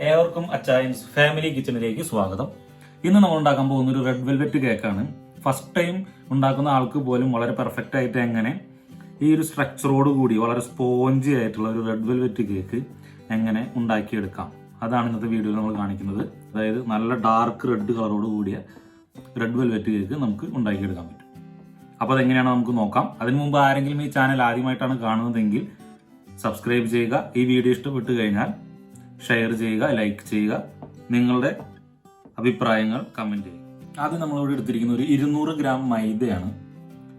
ഏവർക്കും അച്ചായൻസ് ഫാമിലി കിച്ചണിലേക്ക് സ്വാഗതം. ഇന്ന് നമ്മൾ ഉണ്ടാക്കാൻ പോകുന്ന ഒരു റെഡ് വെൽവെറ്റ് കേക്കാണ്. ഫസ്റ്റ് ടൈം ഉണ്ടാക്കുന്ന ആൾക്ക് പോലും വളരെ പെർഫെക്റ്റ് ആയിട്ട് എങ്ങനെ ഈ ഒരു സ്ട്രക്ചറോട് കൂടി വളരെ സ്പോഞ്ചി ആയിട്ടുള്ള ഒരു റെഡ് വെൽവെറ്റ് കേക്ക് എങ്ങനെ ഉണ്ടാക്കിയെടുക്കാം, അതാണ് ഇന്നത്തെ വീഡിയോയിൽ നമ്മൾ കാണിക്കുന്നത്. അതായത് നല്ല ഡാർക്ക് റെഡ് കളറോട് കൂടിയ റെഡ് വെൽവെറ്റ് കേക്ക് നമുക്ക് ഉണ്ടാക്കിയെടുക്കാൻ പറ്റും. അപ്പോൾ അതെങ്ങനെയാണ് നമുക്ക് നോക്കാം. അതിനു മുമ്പ് ആരെങ്കിലും ഈ ചാനൽ ആദ്യമായിട്ടാണ് കാണുന്നതെങ്കിൽ സബ്സ്ക്രൈബ് ചെയ്യുക. ഈ വീഡിയോ ഇഷ്ടപ്പെട്ട് കഴിഞ്ഞാൽ ഷെയർ ചെയ്യുക, ലൈക്ക് ചെയ്യുക, നിങ്ങളുടെ അഭിപ്രായങ്ങൾ കമൻറ്റ് ചെയ്യുക. ആദ്യം നമ്മളിവിടെ എടുത്തിരിക്കുന്ന ഒരു 200 ഗ്രാം മൈദയാണ്.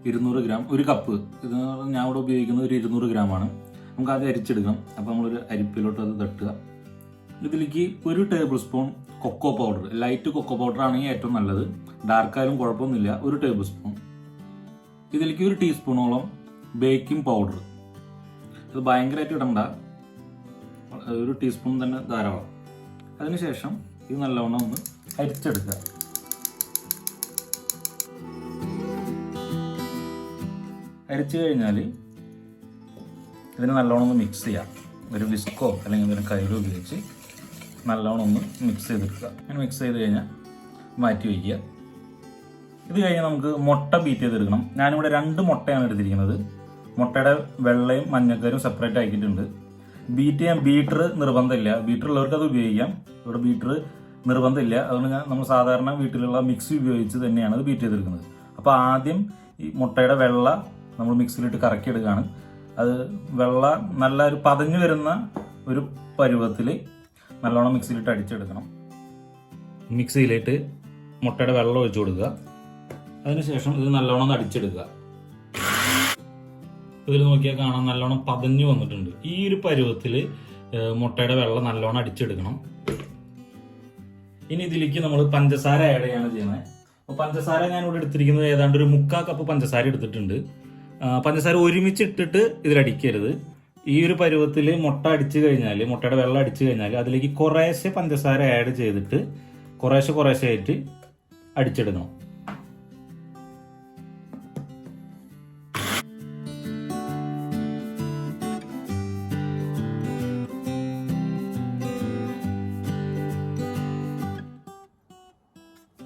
200 ഗ്രാം, ഒരു കപ്പ്. ഇത് ഞാൻ ഇവിടെ ഉപയോഗിക്കുന്നത് ഒരു 200 ഗ്രാമാണ്. നമുക്ക് ആദ്യം അരിച്ചെടുക്കാം. അപ്പോൾ നമ്മളൊരു അരിപ്പിലോട്ട് അത് തട്ടുക. ഇതിലേക്ക് 1 tablespoon cocoa powder, light cocoa powder ആണെങ്കിൽ ഏറ്റവും നല്ലത്, ഡാർക്കായാലും കുഴപ്പമൊന്നുമില്ല. 1 ടേബിൾ സ്പൂൺ. ഇതിലേക്ക് 1 ടീസ്പൂണോളം ബേക്കിംഗ് പൗഡർ. ഇത് ഭയങ്കരമായിട്ട് ഇടണ്ട, 1 ടീസ്പൂൺ തന്നെ ധാരാളം. അതിനുശേഷം ഇത് നല്ലവണ്ണം ഒന്ന് അരിച്ചെടുക്കുക. അരിച്ചു കഴിഞ്ഞാൽ ഇതിന് നല്ലോണം ഒന്ന് മിക്സ് ചെയ്യാം. ഒരു വിസ്കോ അല്ലെങ്കിൽ ഒരു കയ്യിലോ ഉപയോഗിച്ച് നല്ലോണം ഒന്ന് മിക്സ് ചെയ്തെടുക്കുക. അങ്ങനെ മിക്സ് ചെയ്ത് കഴിഞ്ഞാൽ മാറ്റി വയ്ക്കുക. ഇത് കഴിഞ്ഞ് നമുക്ക് മുട്ട ബീറ്റ് ചെയ്തെടുക്കണം. ഞാനിവിടെ 2 മുട്ടയാണ് എടുത്തിരിക്കുന്നത്. മുട്ടയുടെ വെള്ളയും മഞ്ഞക്കരും സെപ്പറേറ്റ് ആക്കിയിട്ടുണ്ട്. ബീറ്റ് ചെയ്യാൻ ബീറ്റർ നിർബന്ധമില്ല. ബീറ്റർ ഉള്ളവർക്ക് അത് ഉപയോഗിക്കാം. ഇവിടെ ബീറ്റർ നിർബന്ധമില്ല. അതുകൊണ്ട് നമ്മൾ സാധാരണ വീട്ടിലുള്ള മിക്സി ഉപയോഗിച്ച് തന്നെയാണ് അത് ബീറ്റ് ചെയ്തെടുക്കുന്നത്. അപ്പോൾ ആദ്യം ഈ മുട്ടയുടെ വെള്ള നമ്മൾ മിക്സിയിലിട്ട് കറക്കിയെടുക്കുകയാണ്. അത് വെള്ള നല്ല ഒരു പതഞ്ഞു വരുന്ന ഒരു പരുവത്തിൽ നല്ലോണം മിക്സിയിലിട്ട് അടിച്ചെടുക്കണം. മിക്സിയിലിട്ട് മുട്ടയുടെ വെള്ളം ഒഴിച്ചു കൊടുക്കുക. അതിനുശേഷം ഇത് നല്ലോണം അടിച്ചെടുക്കുക. ഇതിൽ നോക്കിയാൽ കാണാൻ നല്ലോണം പതഞ്ഞു വന്നിട്ടുണ്ട്. ഈ ഒരു പരുവത്തിൽ മുട്ടയുടെ വെള്ളം നല്ലോണം അടിച്ചെടുക്കണം. ഇനി ഇതിലേക്ക് നമ്മൾ പഞ്ചസാര ആഡ് ചെയ്യാണ് ചെയ്യുന്നത്. അപ്പോൾ പഞ്ചസാര ഞാൻ ഇവിടെ എടുത്തിരിക്കുന്നത് ഏതാണ്ട് ഒരു 3/4 കപ്പ് പഞ്ചസാര എടുത്തിട്ടുണ്ട്. പഞ്ചസാര ഒരുമിച്ച് ഇട്ടിട്ട് ഇതിലടിക്കരുത്. ഈ ഒരു പരുവത്തിൽ മുട്ട അടിച്ചു കഴിഞ്ഞാൽ, മുട്ടയുടെ വെള്ളം അടിച്ചു കഴിഞ്ഞാൽ അതിലേക്ക് കുറേശ്ശെ പഞ്ചസാര ആഡ് ചെയ്തിട്ട് കുറേശ്ശെ ആയിട്ട് അടിച്ചെടുക്കണം.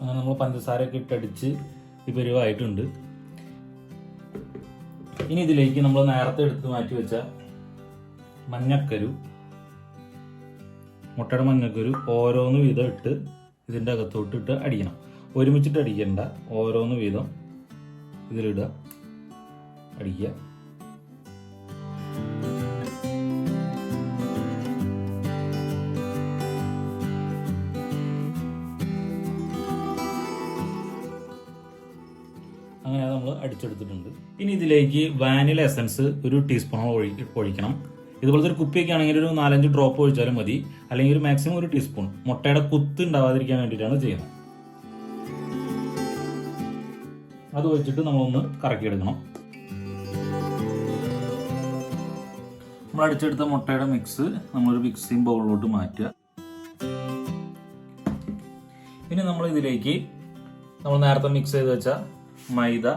അങ്ങനെ നമ്മൾ പഞ്ചസാരയൊക്കെ ഇട്ടടിച്ച് ഈ പരുവായിട്ടുണ്ട്. ഇനി ഇതിലേക്ക് നമ്മൾ നേരത്തെ എടുത്ത് മാറ്റി വെച്ച മഞ്ഞക്കരു, മുട്ടയുടെ മഞ്ഞക്കരു ഓരോന്ന് വീതം ഇട്ട് ഇതിൻ്റെ അകത്തോട്ട് ഇട്ട് അടിക്കണം. ഒരുമിച്ചിട്ട് അടിക്കണ്ട, ഓരോന്ന് വീതം ഇതിലിടുക, അടിക്കുക. അങ്ങനെ നമ്മൾ അടിച്ചെടുത്തിട്ടുണ്ട്. ഇനി ഇതിലേക്ക് വാനില എസൻസ് 1 ടീസ്പൂൺ ഒഴിക്കണം. ഇതുപോലത്തെ ഒരു കുപ്പിയൊക്കെ ആണെങ്കിൽ ഒരു 4-5 ഡ്രോപ്പ് ഒഴിച്ചാലും മതി, അല്ലെങ്കിൽ ഒരു മാക്സിമം 1 ടീസ്പൂൺ. മുട്ടയുടെ കുത്ത് ഉണ്ടാവാതിരിക്കാൻ വേണ്ടിയിട്ടാണ് ചെയ്യുന്നത്. അത് ഒഴിച്ചിട്ട് നമ്മളൊന്ന് കറക്കിയെടുക്കണം. നമ്മൾ അടിച്ചെടുത്ത മുട്ടയുടെ മിക്സ് നമ്മളൊരു മിക്സിംഗ് ബൗളിലോട്ട് മാറ്റുക. ഇനി നമ്മൾ ഇതിലേക്ക് നമ്മൾ നേരത്തെ മിക്സ് ചെയ്ത് വെച്ച മൈദ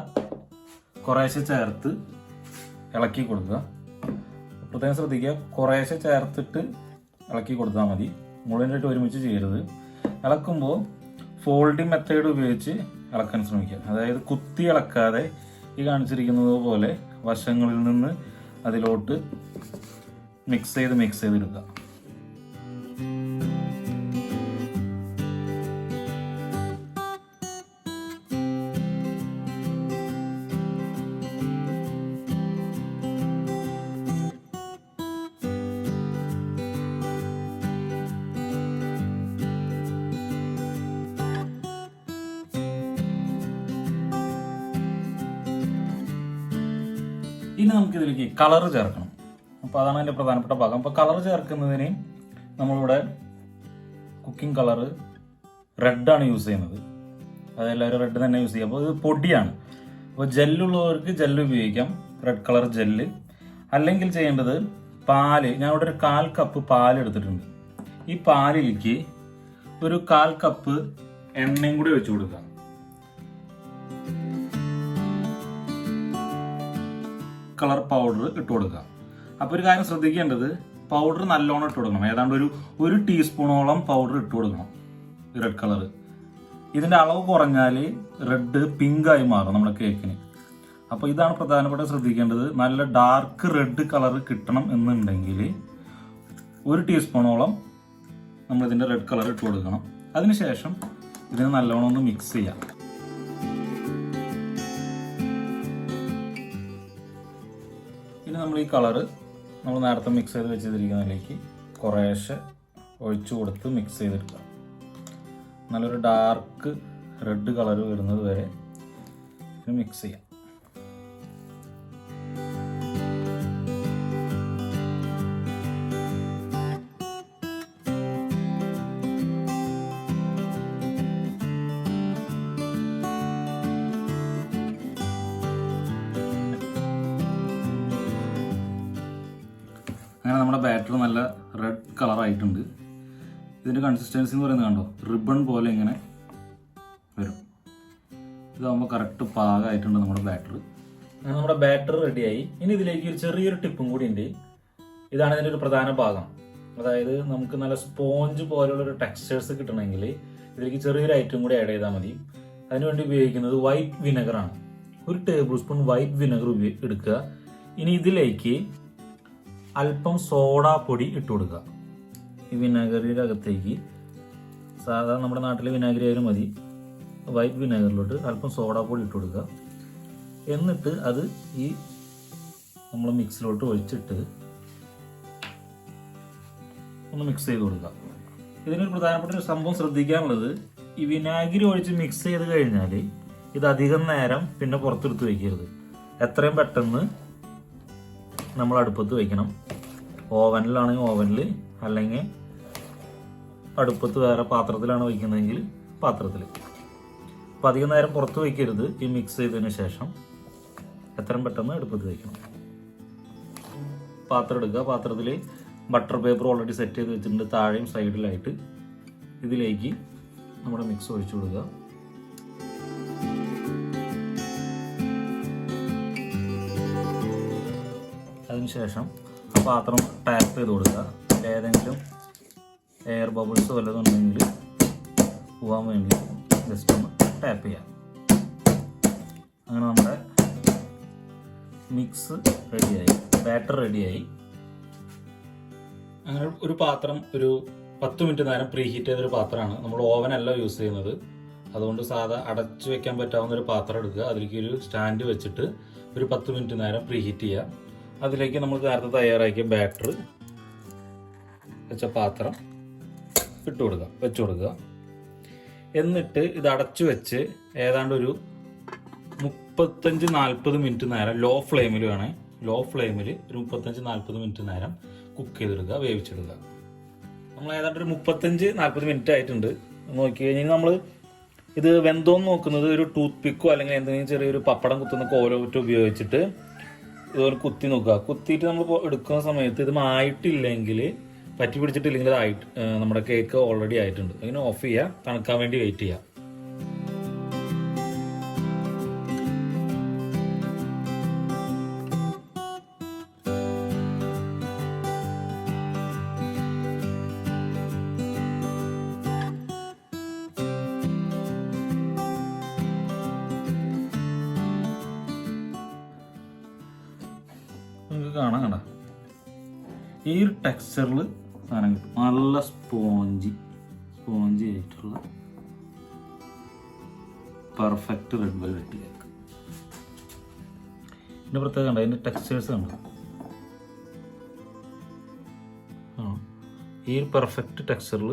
കുറേശ്ശെ ചേർത്ത് ഇളക്കി കൊടുക്കുക. പ്രത്യേകം ശ്രദ്ധിക്കുക, കുറേശ്ശെ ചേർത്തിട്ട് ഇളക്കി കൊടുത്താൽ മതി, മുഴുവനായിട്ട് ഒരുമിച്ച് ചെയ്യരുത്. ഇളക്കുമ്പോൾ ഫോൾഡിംഗ് മെത്തേഡ് ഉപയോഗിച്ച് ഇളക്കാൻ ശ്രമിക്കുക. അതായത് കുത്തി ഇളക്കാതെ ഈ കാണിച്ചിരിക്കുന്നത് പോലെ വശങ്ങളിൽ നിന്ന് അതിലോട്ട് മിക്സ് ചെയ്തെടുക്കുക. ഇനി നമുക്കിതിലേക്ക് കളർ ചേർക്കണം. അപ്പോൾ അതാണ് അതിൻ്റെ പ്രധാനപ്പെട്ട ഭാഗം. അപ്പോൾ കളർ ചേർക്കുന്നതിന് നമ്മളിവിടെ കുക്കിംഗ് കളറ് റെഡാണ് യൂസ് ചെയ്യുന്നത്. അതെല്ലാവരും റെഡ് തന്നെ യൂസ് ചെയ്യും. അപ്പോൾ ഇത് പൊടിയാണ്. അപ്പോൾ ജെല്ലുള്ളവർക്ക് ജെല്ല് ഉപയോഗിക്കാം, റെഡ് കളർ ജെല്ല്. അല്ലെങ്കിൽ ചെയ്യേണ്ടത് പാല്, ഞാൻ ഇവിടെ ഒരു 1/4 കപ്പ് പാൽ എടുത്തിട്ടുണ്ട്. ഈ പാലിലേക്ക് ഒരു 1/4 കപ്പ് എണ്ണയും കൂടി വെച്ച് കൊടുക്കുക. കളർ പൗഡർ ഇട്ട് കൊടുക്കുക. അപ്പോൾ ഒരു കാര്യം ശ്രദ്ധിക്കേണ്ടത്, പൗഡർ നല്ലോണം ഇട്ട് കൊടുക്കണം. ഏതാണ്ട് ഒരു ടീസ്പൂണോളം പൗഡർ ഇട്ട് കൊടുക്കണം. റെഡ് കളർ ഇതിൻ്റെ അളവ് കുറഞ്ഞാൽ റെഡ് പിങ്കായി മാറും നമ്മുടെ കേക്കിന്. അപ്പോൾ ഇതാണ് പ്രധാനപ്പെട്ട ശ്രദ്ധിക്കേണ്ടത്. നല്ല ഡാർക്ക് റെഡ് കളർ കിട്ടണം എന്നുണ്ടെങ്കിൽ 1 ടീസ്പൂണോളം നമ്മളിതിൻ്റെ റെഡ് കളർ ഇട്ട് കൊടുക്കണം. അതിനുശേഷം ഇതിന് നല്ലോണം ഒന്ന് മിക്സ് ചെയ്യാം. ഇനി നമ്മൾ ഈ കളറ് നമ്മൾ നേരത്തെ മിക്സ് ചെയ്ത് വെച്ചിരിക്കുന്നതിലേക്ക് കുറേശ്ശെ ഒഴിച്ചു കൊടുത്ത് മിക്സ് ചെയ്തെടുക്കുക. നല്ലൊരു ഡാർക്ക് റെഡ് കളർ വരുന്നത് വരെ മിക്സ് ചെയ്യാം. അങ്ങനെ നമ്മുടെ ബാറ്റർ നല്ല റെഡ് കളറായിട്ടുണ്ട്. ഇതിൻ്റെ കൺസിസ്റ്റൻസി എന്ന് പറയുന്നത് കണ്ടോ, റിബൺ പോലെ ഇങ്ങനെ വരും. ഇതാകുമ്പോൾ കറക്റ്റ് പാകമായിട്ടുണ്ട് നമ്മുടെ ബാറ്റർ. അങ്ങനെ നമ്മുടെ ബാറ്റർ റെഡിയായി. ഇനി ഇതിലേക്ക് ഒരു ചെറിയൊരു ടിപ്പും കൂടി ഉണ്ട്. ഇതാണ് ഇതിൻ്റെ ഒരു പ്രധാന ഭാഗം. അതായത് നമുക്ക് നല്ല സ്പോഞ്ച് പോലെയുള്ളൊരു ടെക്സ്ചേഴ്സ് കിട്ടണമെങ്കിൽ ഇതിലേക്ക് ചെറിയൊരു ഐറ്റം കൂടി ആഡ് ചെയ്താൽ മതി. അതിനുവേണ്ടി ഉപയോഗിക്കുന്നത് വൈറ്റ് വിനെഗറാണ്. 1 ടേബിൾ സ്പൂൺ വൈറ്റ് വിനെഗർ എടുക്കുക. ഇനി ഇതിലേക്ക് അല്പം സോഡാപ്പൊടി ഇട്ട് കൊടുക്കുക. ഈ വിനാഗിരിയുടെ അകത്തേക്ക് സാധാരണ നമ്മുടെ നാട്ടിലെ വിനാഗിരി ആയാലും മതി, വൈറ്റ് വിനാഗറിലോട്ട് അല്പം സോഡാപ്പൊടി ഇട്ട് കൊടുക്കുക. എന്നിട്ട് അത് ഈ നമ്മൾ മിക്സിലോട്ട് ഒഴിച്ചിട്ട് ഒന്ന് മിക്സ് ചെയ്ത് കൊടുക്കുക. ഇതിനൊരു പ്രധാനപ്പെട്ട ഒരു സംഭവം ശ്രദ്ധിക്കാനുള്ളത്, ഈ വിനാഗിരി ഒഴിച്ച് മിക്സ് ചെയ്ത് കഴിഞ്ഞാൽ ഇത് അധികം നേരം പിന്നെ പുറത്തെടുത്ത് വയ്ക്കരുത്. എത്രയും പെട്ടെന്ന് നമ്മൾ അടുപ്പത്ത് വയ്ക്കണം. ഓവനിലാണെങ്കിൽ ഓവനിൽ, അല്ലെങ്കിൽ അടുപ്പത്ത് വേറെ പാത്രത്തിലാണ് വയ്ക്കുന്നതെങ്കിൽ പാത്രത്തിൽ. അപ്പോൾ അധികം നേരം പുറത്ത് വയ്ക്കരുത്. ഈ മിക്സ് ചെയ്തതിന് ശേഷം എത്രയും പെട്ടെന്ന് അടുപ്പത്ത് വയ്ക്കണം. പാത്രം എടുക്കുക. പാത്രത്തിൽ ബട്ടർ പേപ്പർ ഓൾറെഡി സെറ്റ് ചെയ്ത് വെച്ചിട്ടുണ്ട്. താഴെയും സൈഡിലായിട്ട് ഇതിലേക്ക് നമ്മുടെ മിക്സ് ഒഴിച്ചു കൊടുക്കുക. അതിനുശേഷം പാത്രം ടാപ്പ് ചെയ്ത് കൊടുക്കുക. ഏതെങ്കിലും എയർ ബബിൾസ് വല്ലതും ഉണ്ടെങ്കിൽ പോകാൻ വേണ്ടി ജസ്റ്റ് ഒന്ന് ടാപ്പ് ചെയ്യാം. അങ്ങനെ നമ്മുടെ മിക്സ് റെഡിയായി, ബാറ്റർ റെഡിയായി. അങ്ങനെ ഒരു പാത്രം ഒരു 10 മിനിറ്റ് നേരം പ്രീ ഹീറ്റ് ചെയ്തൊരു പാത്രമാണ്. നമ്മൾ ഓവനല്ല യൂസ് ചെയ്യുന്നത്. അതുകൊണ്ട് സാധാ അടച്ചു വെക്കാൻ പറ്റാവുന്ന ഒരു പാത്രം എടുക്കുക. അതിലേക്ക് ഒരു സ്റ്റാൻഡ് വെച്ചിട്ട് ഒരു 10 മിനിറ്റ് നേരം പ്രീ ഹീറ്റ് ചെയ്യുക. അതിലേക്ക് നമ്മൾ നേരത്തെ തയ്യാറാക്കിയ ബാറ്റർ വെച്ച പാത്രം വെച്ചു കൊടുക്കുക. എന്നിട്ട് ഇത് അടച്ചു വെച്ച് ഏതാണ്ട് ഒരു 35-40 മിനിറ്റ് നേരം ലോ ഫ്ലെയിമിൽ ഒരു 35-40 മിനിറ്റ് നേരം കുക്ക് ചെയ്തെടുക്കുക, വേവിച്ചെടുക്കുക. നമ്മൾ ഏതാണ്ട് ഒരു 35-40 മിനിറ്റ് ആയിട്ടുണ്ട്. നോക്കി കഴിഞ്ഞാൽ നമ്മൾ ഇത് വെന്തോന്ന് നോക്കുന്നത് ഒരു ടൂത്ത് പിക്കോ അല്ലെങ്കിൽ എന്തെങ്കിലും ചെറിയൊരു പപ്പടം കുത്തുന്ന കോലോറ്റോ ഉപയോഗിച്ചിട്ട് ഇതുപോലെ കുത്തി നോക്കുക. കുത്തിയിട്ട് നമ്മൾ എടുക്കുന്ന സമയത്ത് ഇത് ആയിട്ടില്ലെങ്കിൽ, പറ്റി പിടിച്ചിട്ടില്ലെങ്കിൽ ആയിട്ട് നമ്മുടെ കേക്ക് ഓൾറെഡി ആയിട്ടുണ്ട്. അങ്ങനെ ഓഫ് ചെയ്യുക, തണുക്കാൻ വേണ്ടി വെയിറ്റ് ചെയ്യുക. നിങ്ങൾക്ക് കാണാം കണ്ട ഈ ഒരു ടെക്സ്ചറിൽ സാധനം കിട്ടും. നല്ല സ്പോഞ്ചി ആയിട്ടുള്ള പെർഫെക്റ്റ് റെഡ് വെൽവെറ്റ് കേക്ക്. ഇതിൻ്റെ പ്രത്യേകത കണ്ട, അതിൻ്റെ ടെക്സ്ചേഴ്സ് കണ്ടു. ഈ ഒരു പെർഫെക്റ്റ് ടെക്സ്ചറിൽ